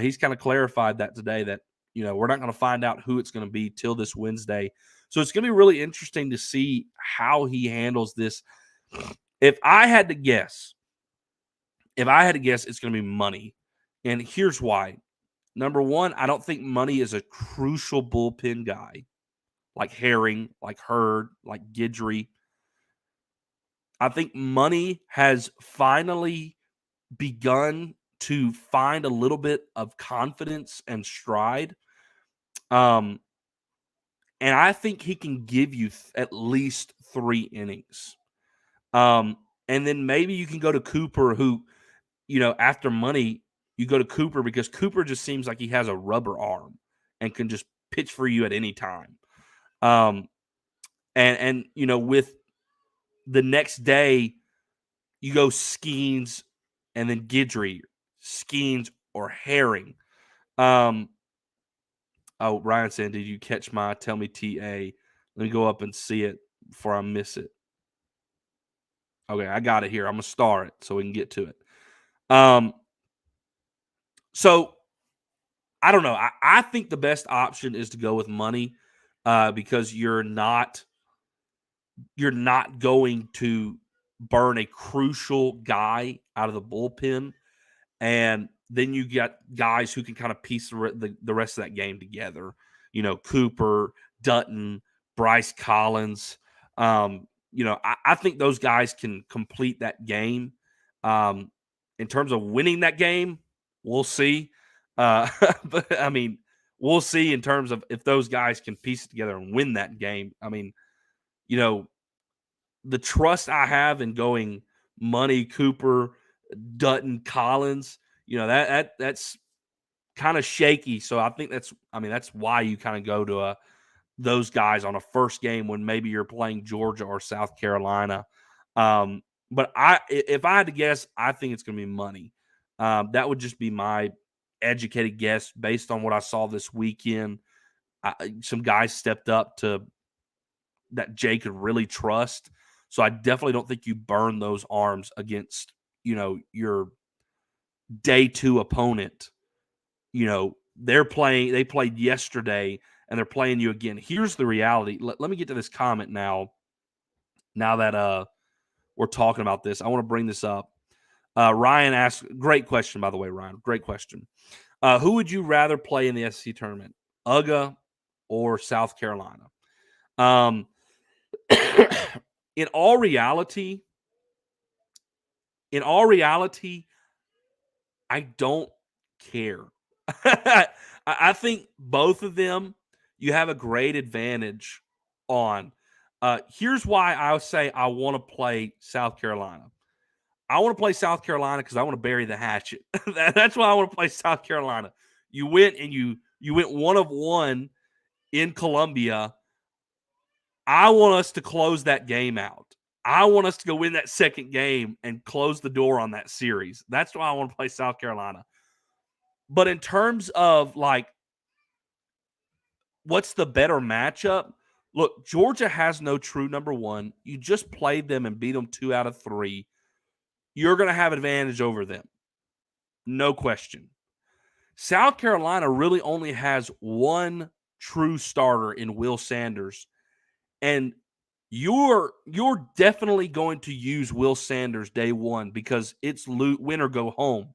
He's kind of clarified that today that we're not going to find out who it's going to be till this Wednesday. So it's going to be really interesting to see how he handles this. If I had to guess, it's going to be Money, and here's why. Number one, I don't think Money is a crucial bullpen guy like Herring, like Hurd, like Guidry. I think Money has finally begun to find a little bit of confidence and stride. And I think he can give you at least 3 innings. And then maybe you can go to Cooper, who, after Money, you go to Cooper because Cooper just seems like he has a rubber arm and can just pitch for you at any time. And with the next day, you go Skeens and then Guidry, Skeens or Herring. Ryan said, did you catch my Tell Me TA? Let me go up and see it before I miss it. Okay, I got it here. I'm going to star it so we can get to it. So, I don't know. I think the best option is to go with Money because you're not going to burn a crucial guy out of the bullpen. And then you get guys who can kind of piece the rest of that game together. Cooper, Dutton, Bryce Collins. I think those guys can complete that game. In terms of winning that game, we'll see. But I mean, we'll see in terms of if those guys can piece it together and win that game. I mean, the trust I have in going Money, Cooper, Dutton, Collins, that's kind of shaky. So I think that's why you kind of go to those guys on a first game when maybe you're playing Georgia or South Carolina. But if I had to guess, I think it's going to be Money. That would just be my educated guess based on what I saw this weekend. Some guys stepped up that Jay could really trust. So I definitely don't think you burn those arms against, your day 2 opponent. They played yesterday and they're playing you again. Here's the reality. Let me get to this comment now that we're talking about this. I want to bring this up. Ryan asked, great question, by the way, Ryan. Great question. Who would you rather play in the SEC tournament, UGA or South Carolina? In all reality, I don't care. I think both of them you have a great advantage on. Here's why I would say I want to play South Carolina. I want to play South Carolina because I want to bury the hatchet. That's why I want to play South Carolina. You went and you went 1 of 1 in Columbia. I want us to close that game out. I want us to go win that second game and close the door on that series. That's why I want to play South Carolina. But in terms of what's the better matchup? Look, Georgia has no true number 1. You just played them and beat them 2 out of 3. You're going to have advantage over them. No question. South Carolina really only has 1 true starter in Will Sanders. And you're definitely going to use Will Sanders day 1 because it's win or go home.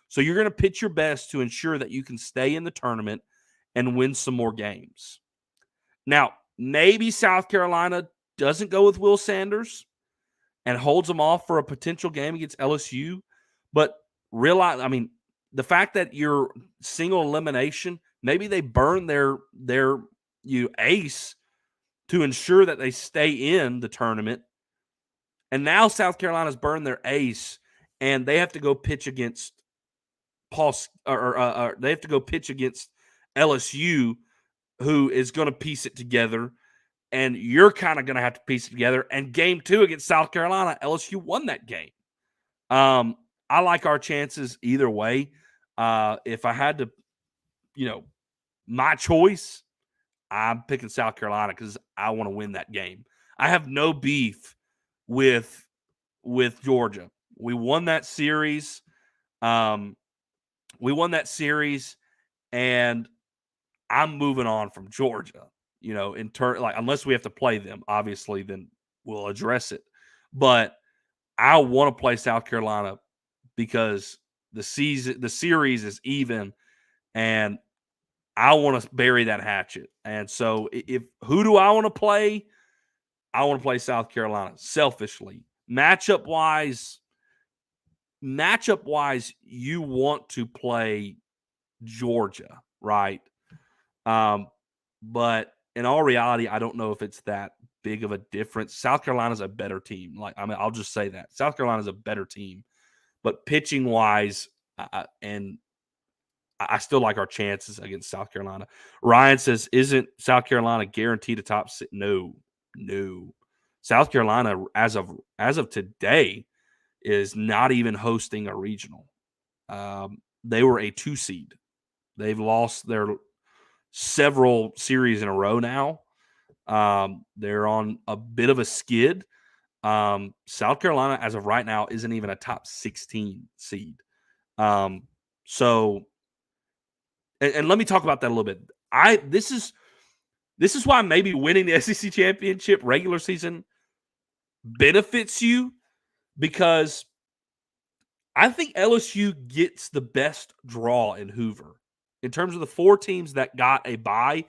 So you're going to pitch your best to ensure that you can stay in the tournament and win some more games. Now, maybe South Carolina doesn't go with Will Sanders and holds them off for a potential game against LSU. But realize, the fact that you're single elimination, maybe they burn their ace to ensure that they stay in the tournament. And now South Carolina's burned their ace, and they have to go pitch against they have to go pitch against LSU, who is going to piece it together. And you're kind of going to have to piece it together. And game 2 against South Carolina, LSU won that game. I like our chances either way. If I had to, my choice, I'm picking South Carolina because I want to win that game. I have no beef with Georgia We won that series. And I'm moving on from Georgia. In turn, like unless we have to play them, obviously, then we'll address it. But I want to play South Carolina because the series is even, and I want to bury that hatchet. And so, who do I want to play? I want to play South Carolina. Selfishly, matchup wise, you want to play Georgia, right? But in all reality, I don't know if it's that big of a difference. South Carolina's a better team. I'll just say that South Carolina's a better team, but pitching wise, and I still like our chances against South Carolina. Ryan says, "Isn't South Carolina guaranteed a top six?" No. South Carolina, as of today, is not even hosting a regional. They were a 2 seed. They've lost their several series in a row now. They're on a bit of a skid. South Carolina, as of right now, isn't even a top 16 seed. So, and let me talk about that a little bit. This is why maybe winning the SEC championship regular season benefits you, because I think LSU gets the best draw in Hoover. In terms of the 4 teams that got a bye,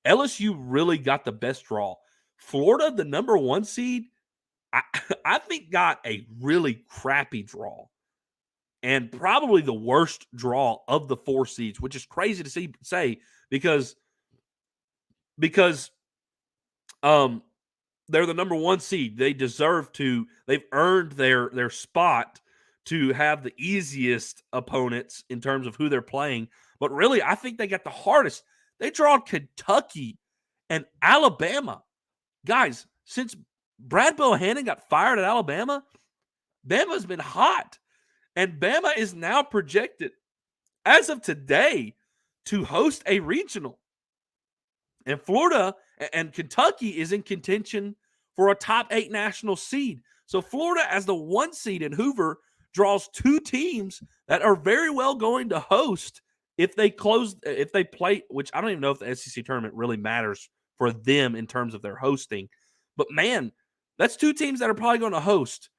LSU really got the best draw. Florida, the number 1 seed, I think got a really crappy draw, and probably the worst draw of the 4 seeds, which is crazy to say because they're the number 1 seed. They've earned their spot to have the easiest opponents in terms of who they're playing. But really, I think they got the hardest. They draw Kentucky and Alabama. Guys, since Brad Bohannon got fired at Alabama, Bama's been hot. And Bama is now projected, as of today, to host a regional. And Florida and Kentucky is in contention for a top 8 national seed. So Florida, as the 1 seed in Hoover, draws 2 teams that are very well going to host if they play, which I don't even know if the SEC tournament really matters for them in terms of their hosting. But man, that's 2 teams that are probably going to host.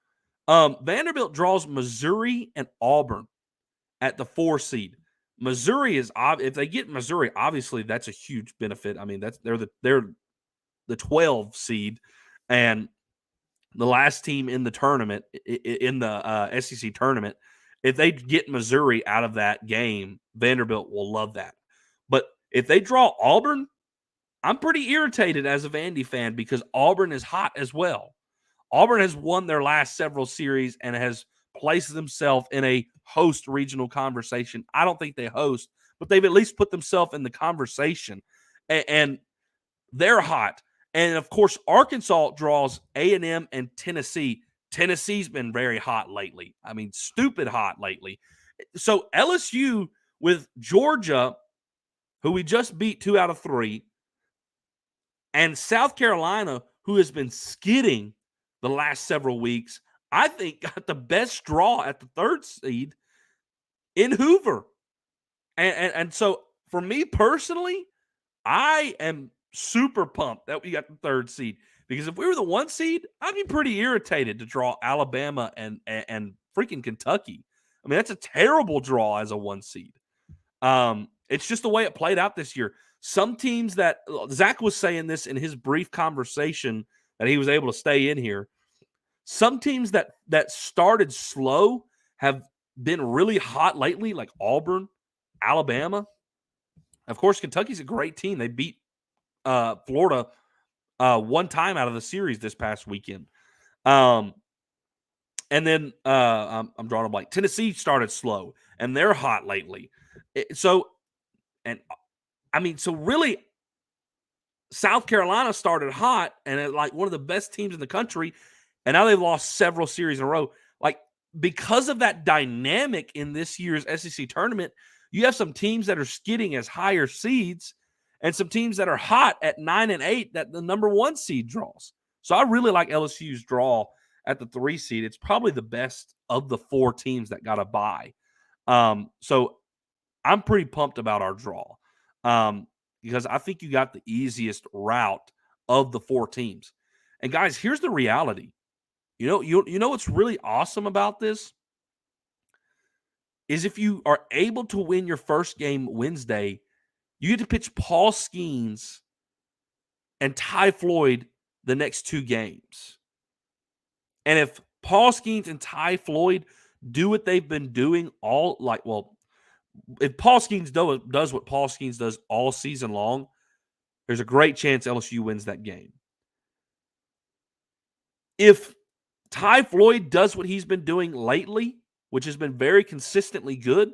Vanderbilt draws Missouri and Auburn at the 4 seed. Missouri is, if they get Missouri, obviously that's a huge benefit. I mean, they're the 12 seed, and the last team in the tournament, in the SEC tournament. If they get Missouri out of that game, Vanderbilt will love that. But if they draw Auburn, I'm pretty irritated as a Vandy fan because Auburn is hot as well. Auburn has won their last several series and has placed themselves in a host regional conversation. I don't think they host, but they've at least put themselves in the conversation. And they're hot. And, of course, Arkansas draws A&M and Tennessee. Tennessee's been very hot lately. I mean, stupid hot lately. So LSU with Georgia, who we just beat 2 out of 3, and South Carolina, who has been skidding the last several weeks, I think got the best draw at the 3rd seed in Hoover. And so for me personally, I am super pumped that we got the 3rd seed, because if we were the 1 seed, I'd be pretty irritated to draw Alabama and freaking Kentucky. I mean, that's a terrible draw as a 1 seed. It's just the way it played out this year. Some teams that Zach was saying this in his brief conversation that he was able to stay in here. Some teams that started slow have been really hot lately, like Auburn, Alabama. Of course, Kentucky's a great team. They beat Florida 1 time out of the series this past weekend. And then I'm drawing a blank. Tennessee started slow, and they're hot lately. So really, South Carolina started hot and like one of the best teams in the country, and now they've lost several series in a row. Like, because of that dynamic in this year's SEC tournament, you have some teams that are skidding as higher seeds and some teams that are hot at 9 and 8 that the number 1 seed draws. So I really like LSU's draw at the 3 seed, it's probably the best of the 4 teams that got a bye. So I'm pretty pumped about our draw because I think you got the easiest route of the 4 teams. And guys, here's the reality. You know what's really awesome about this is if you are able to win your first game Wednesday, you get to pitch Paul Skeens and Ty Floyd the next 2 games. And if Paul Skeens and Ty Floyd do what they've been doing if Paul Skeens does what Paul Skeens does all season long, there's a great chance LSU wins that game. If Ty Floyd does what he's been doing lately, which has been very consistently good,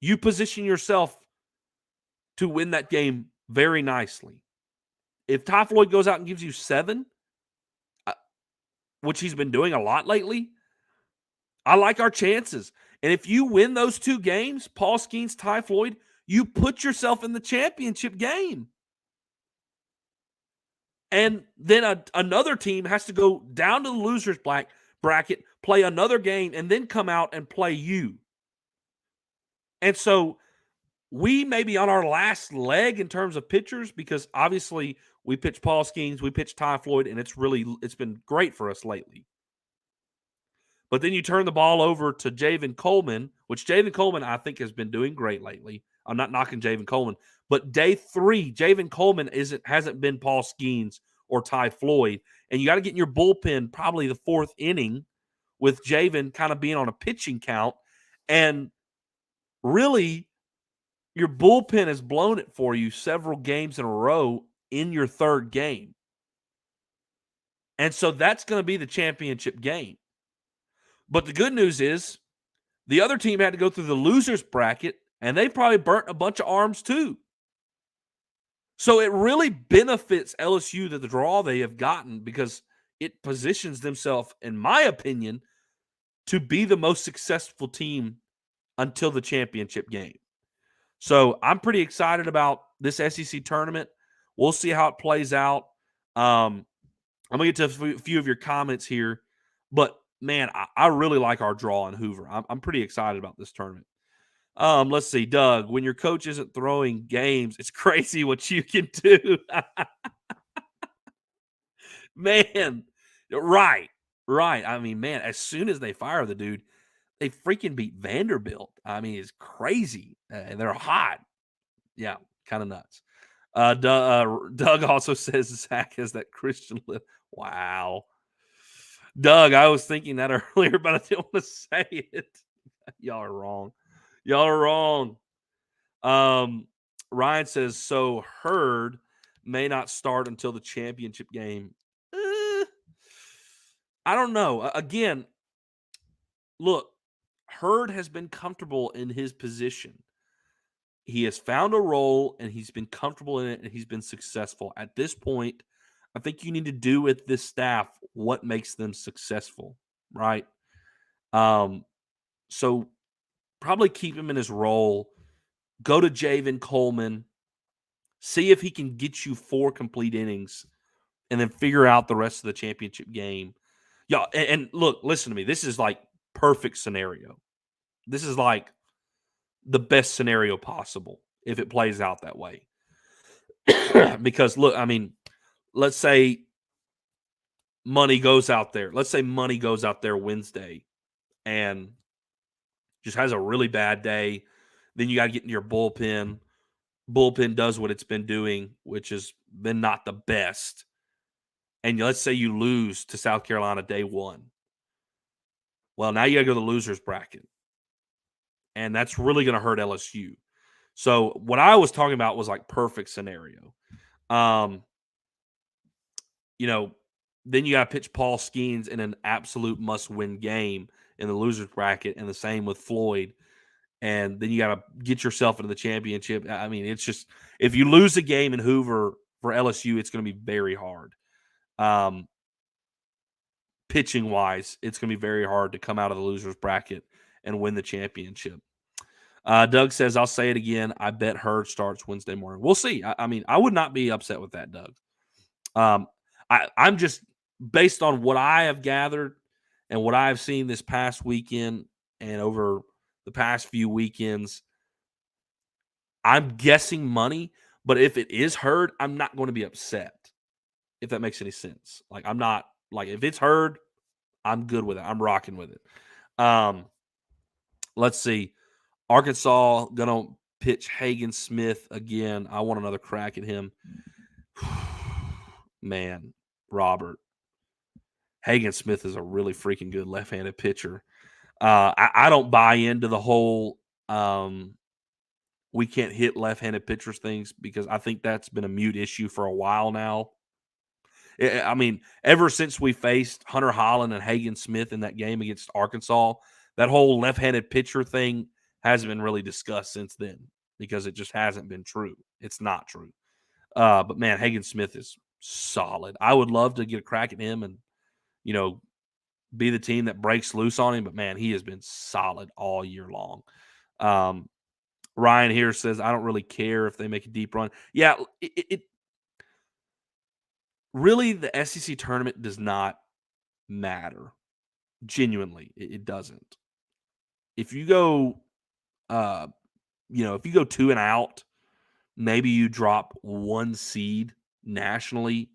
you position yourself to win that game very nicely. If Ty Floyd goes out and gives you 7, which he's been doing a lot lately, I like our chances. And if you win those 2 games, Paul Skeens, Ty Floyd, you put yourself in the championship game. And then another team has to go down to the loser's bracket, play another game, and then come out and play you. And so we may be on our last leg in terms of pitchers because obviously we pitched Paul Skeens, we pitched Ty Floyd, and it's been great for us lately. But then you turn the ball over to Javen Coleman, which Javen Coleman I think has been doing great lately. I'm not knocking Javen Coleman, but day 3, Javen Coleman hasn't been Paul Skeens or Ty Floyd, and you got to get in your bullpen probably the 4th inning with Javen kind of being on a pitching count, and really your bullpen has blown it for you several games in a row in your 3rd game. And so that's going to be the championship game. But the good news is the other team had to go through the loser's bracket, and they probably burnt a bunch of arms too. So it really benefits LSU that the draw they have gotten because it positions themselves, in my opinion, to be the most successful team until the championship game. So I'm pretty excited about this SEC tournament. We'll see how it plays out. I'm going to get to a few of your comments here, but man, I really like our draw in Hoover. I'm pretty excited about this tournament. Let's see, Doug, when your coach isn't throwing games, it's crazy what you can do. Man, right. I mean, man, as soon as they fire the dude, they freaking beat Vanderbilt. I mean, it's crazy. And they're hot. Yeah, kind of nuts. Doug also says Zach has that Christian lip. Wow. Doug, I was thinking that earlier, but I didn't want to say it. Y'all are wrong. Ryan says, so Hurd may not start until the championship game. I don't know. Again, look, Hurd has been comfortable in his position. He has found a role, and he's been comfortable in it, and he's been successful. At this point, I think you need to do with this staff what makes them successful, right? So probably keep him in his role. Go to Javen Coleman. See if he can get you 4 complete innings, and then figure out the rest of the championship game. Y'all, and look, listen to me. This is like perfect scenario. This is like the best scenario possible if it plays out that way. Because look, I mean, let's say money goes out there. Let's say money goes out there Wednesday and just has a really bad day. Then you got to get into your bullpen. Bullpen does what it's been doing, which has been not the best. And let's say you lose to South Carolina day 1. Well, now you got to go to the loser's bracket. And that's really going to hurt LSU. So what I was talking about was like perfect scenario. Then you got to pitch Paul Skeens in an absolute must-win game in the loser's bracket, and the same with Floyd. And then you got to get yourself into the championship. I mean, it's just if you lose a game in Hoover for LSU, it's going to be very hard. Pitching-wise, it's going to be very hard to come out of the loser's bracket and win the championship. Doug says, I'll say it again. I bet Hurd starts Wednesday morning. We'll see. I mean, I would not be upset with that, Doug. I'm just based on what I have gathered and what I have seen this past weekend and over the past few weekends, I'm guessing money. But if it is Hurd, I'm not going to be upset, if that makes any sense. Like, I'm not like, if it's Hurd, I'm good with it. I'm rocking with it. Let's see. Arkansas gonna pitch Hagen Smith again. I want another crack at him. Man, Robert. Hagen Smith is a really freaking good left-handed pitcher. I don't buy into the whole we can't hit left-handed pitchers things, because I think that's been a mute issue for a while now. I mean, ever since we faced Hunter Holland and Hagen Smith in that game against Arkansas, that whole left-handed pitcher thing hasn't been really discussed since then, because it just hasn't been true. It's not true. But man, Hagen Smith is solid. I would love to get a crack at him and, be the team that breaks loose on him. But man, he has been solid all year long. Ryan here says, I don't really care if they make a deep run. Yeah, it really, the SEC tournament does not matter. Genuinely, it doesn't. If you go, if you go 2 and out, maybe you drop 1 seed nationally.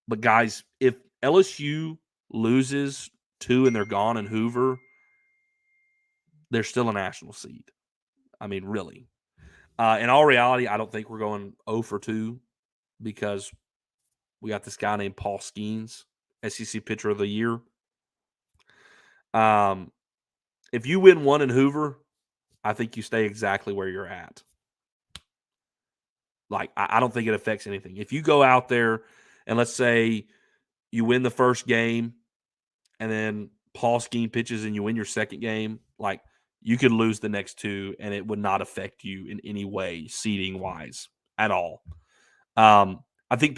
But guys, if LSU loses 2 and they're gone in Hoover, they're still a national seed. I mean, really. In all reality, I don't think we're going 0 for 2, because we got this guy named Paul Skeens, SEC Pitcher of the Year. If you win 1 in Hoover, I think you stay exactly where you're at. Like, I don't think it affects anything. If you go out there and let's say you win the first game and then Paul Skeen pitches and you win your second game, like, you could lose the next 2 and it would not affect you in any way seeding wise at all. I think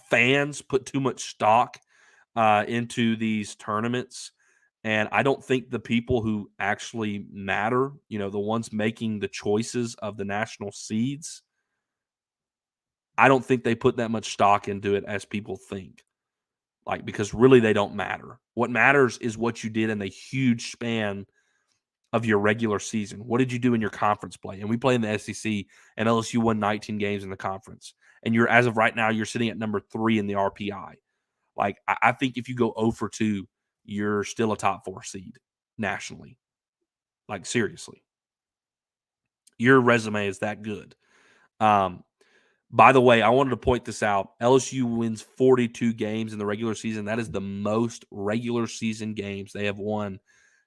fans put too much stock into these tournaments. And I don't think the people who actually matter, the ones making the choices of the national seeds, I don't think they put that much stock into it as people think. Like, because really they don't matter. What matters is what you did in a huge span of your regular season. What did you do in your conference play? And we play in the SEC, and LSU won 19 games in the conference. And as of right now, you're sitting at number 3 in the RPI. Like, I think if you go 0 for 2, you're still a top 4 seed nationally. Like, seriously. Your resume is that good. By the way, I wanted to point this out. LSU wins 42 games in the regular season. That is the most regular season games they have won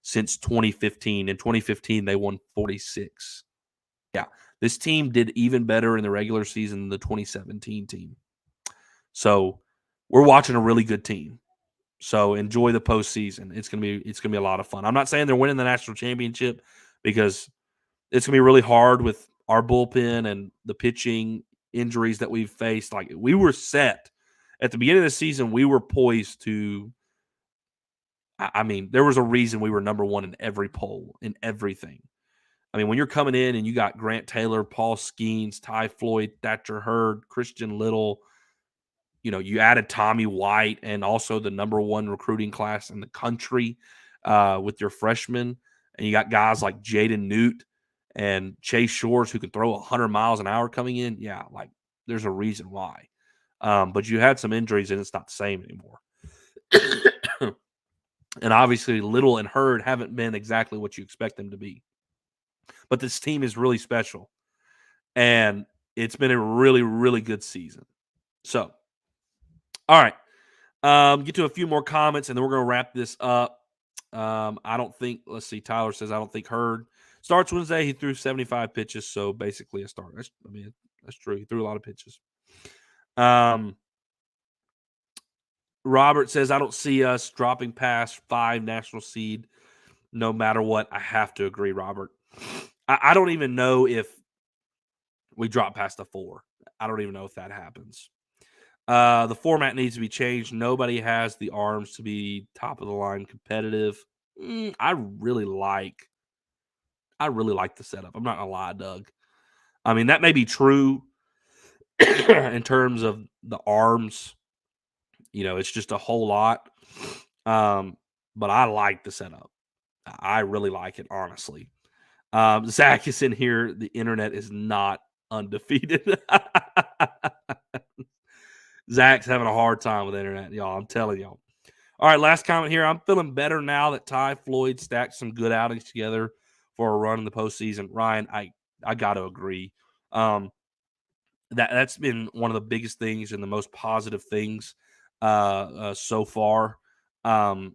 since 2015. In 2015, they won 46. Yeah, this team did even better in the regular season than the 2017 team. So we're watching a really good team. So enjoy the postseason. It's gonna be a lot of fun. I'm not saying they're winning the national championship, because it's gonna be really hard with our bullpen and the pitching injuries that we've faced. Like, we were set at the beginning of the season. We were poised to. I mean, there was a reason we were number 1 in every poll, in everything. I mean, when you're coming in and you got Grant Taylor, Paul Skeens, Ty Floyd, Thatcher Hurd, Christian Little. You added Tommy White, and also the number 1 recruiting class in the country with your freshmen. And you got guys like Jaden Newt and Chase Shores who can throw 100 miles an hour coming in. Yeah, like, there's a reason why. But you had some injuries, and it's not the same anymore. And obviously, Little and Hurd haven't been exactly what you expect them to be. But this team is really special. And it's been a really, really good season. So, all right. Get to a few more comments, and then we're going to wrap this up. Let's see. Tyler says, I don't think Hurd starts Wednesday. He threw 75 pitches, so basically a start. That's true. He threw a lot of pitches. Robert says, I don't see us dropping past 5 national seed no matter what. I have to agree, Robert. I don't even know if we drop past the 4. I don't even know if that happens. The format needs to be changed. Nobody has the arms to be top of the line competitive. I really like the setup. I'm not gonna lie, Doug. I mean, that may be true in terms of the arms It's just a whole lot. But I like the setup. I really like it, honestly. Zach is in here. The internet is not undefeated. Zach's having a hard time with the internet, y'all. I'm telling y'all. All right, last comment here. I'm feeling better now that Ty Floyd stacked some good outings together for a run in the postseason. Ryan, I got to agree. That's been one of the biggest things and the most positive things so far. In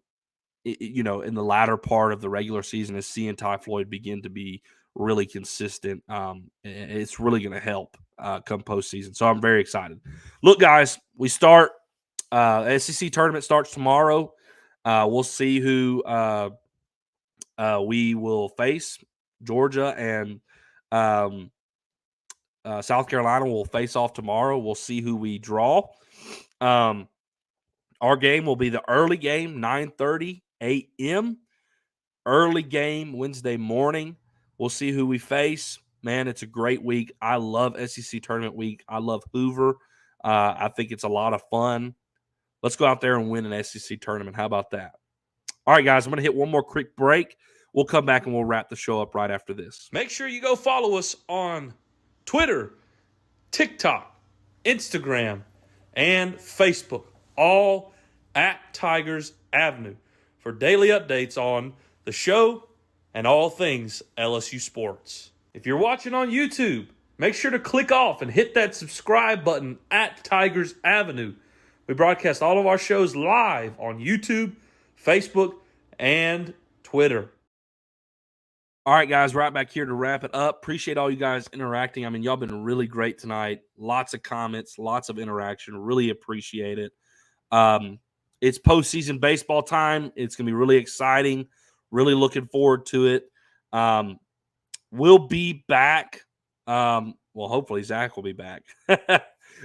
the latter part of the regular season, is seeing Ty Floyd begin to be really consistent. It's really going to help come postseason. So I'm very excited. Look, guys, we start. SEC tournament starts tomorrow. We'll see who we will face. Georgia and South Carolina will face off tomorrow. We'll see who we draw. Our game will be the early game, 9:30 a.m. Early game Wednesday morning. We'll see who we face. Man, it's a great week. I love SEC tournament week. I love Hoover. I think it's a lot of fun. Let's go out there and win an SEC tournament. How about that? All right, guys, I'm going to hit one more quick break. We'll come back and we'll wrap the show up right after this. Make sure you go follow us on Twitter, TikTok, Instagram, and Facebook, all at Tigers Avenue, for daily updates on the show and all things LSU Sports. If you're watching on YouTube, make sure to click off and hit that subscribe button at Tigers Avenue. We broadcast all of our shows live on YouTube, Facebook, and Twitter. All right, guys, right back here to wrap it up. Appreciate all you guys interacting. I mean, y'all been really great tonight. Lots of comments, lots of interaction. Really appreciate it. It's postseason baseball time. It's going to be really exciting. Really looking forward to it. We'll be back. Hopefully Zach will be back.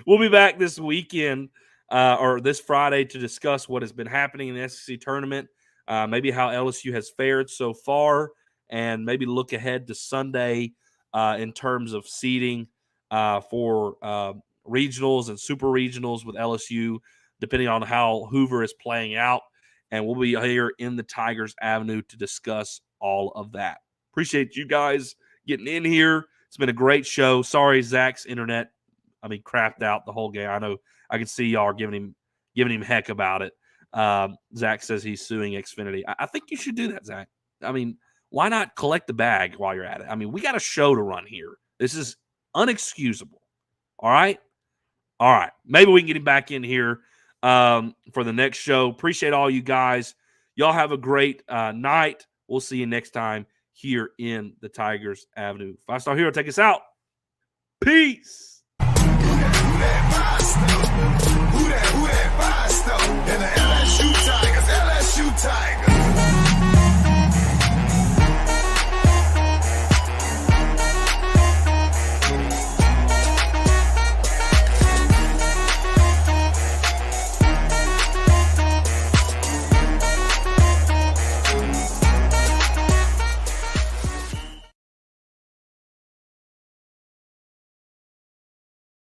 We'll be back this weekend or this Friday to discuss what has been happening in the SEC tournament, maybe how LSU has fared so far, and maybe look ahead to Sunday in terms of seeding for regionals and super regionals with LSU, depending on how Hoover is playing out. And we'll be here in the Tigers Avenue to discuss all of that. Appreciate you guys getting in here. It's been a great show. Sorry, Zach's internet, crapped out the whole game. I know I can see y'all are giving him heck about it. Zach says he's suing Xfinity. I think you should do that, Zach. Why not collect the bag while you're at it? We got a show to run here. This is unexcusable. All right? All right. Maybe we can get him back in here for the next show. Appreciate all you guys. Y'all have a great night. We'll see you next time here in the Tigers Avenue. 5-Star Hero, take us out. Peace. Who that 5-star? And the LSU Tigers, LSU Tigers.